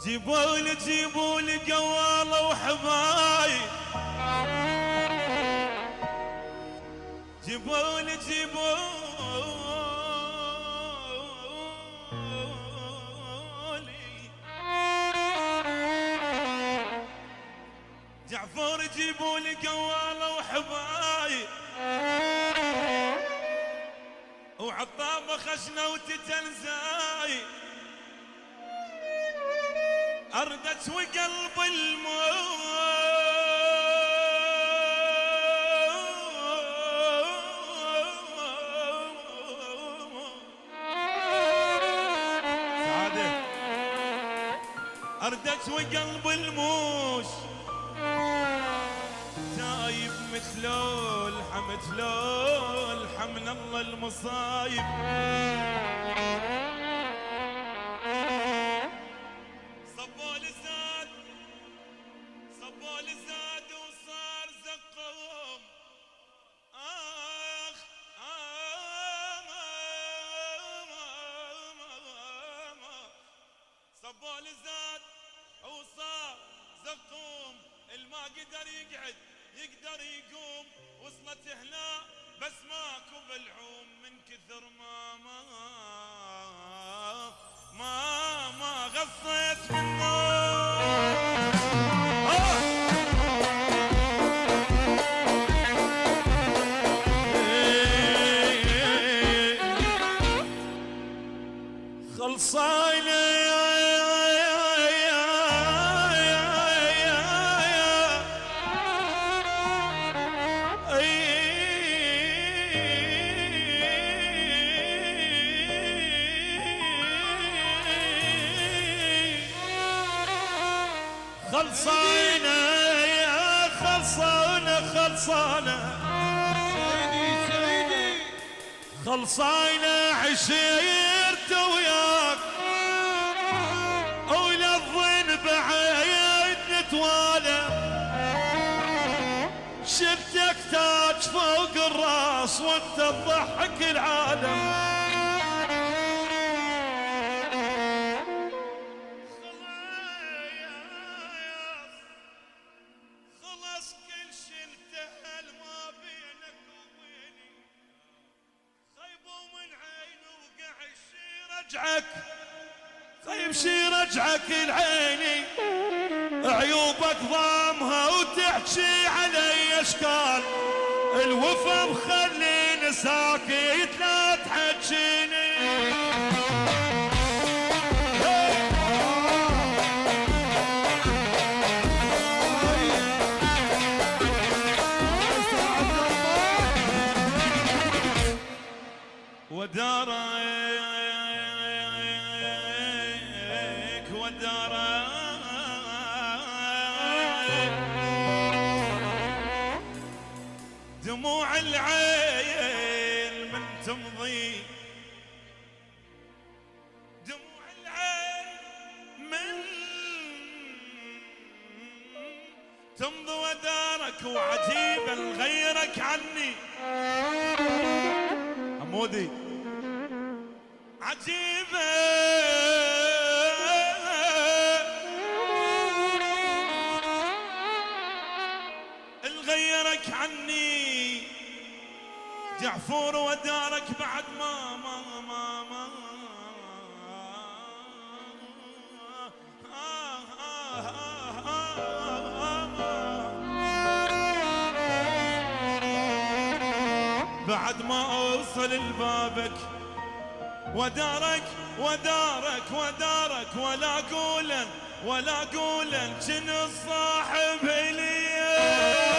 جيبولي جيبولي قواله وحبايب، جيبولي جيبولي جعفر، جيبولي قواله وحبايب، وعطابه خشنه وتتلزاي، أردت وقلب الموت سعادة، أردت وقلب الموش تايب مثلو الحم من الله المصايب. صبوا زاد وصار زقوم، آخ صبوا زاد وصار زقوم، الما قدر يقعد يقدر يقوم، وصلت هنا بس ماكو بالعوم من كثر ما غصيت من خلصانه خلصانه يا خلصانه سيدي خلصانه عشيرت وياك، وللظن بعيد نتوالى، شفتك تاج فوق الراس وانت تضحك العالم. خلص كل شي انتهى ما بينك وبيني، خيبوا من عيني وقع الشي رجعك، خيب شي رجعك العيني، عيوبك ضامها وتحكي علي اشكال، الوفا مخليني ساكت لا تحجيني. ودارك دموع العين من تمضي، دموع العين من تمضي، ودارك وعجيبا غيرك عني حمودي، عجيبة الغيرك عني جعفر، ودارك بعد ما بعد ما اوصل لبابك، ودارك ولا قولا كن الصاحب لي.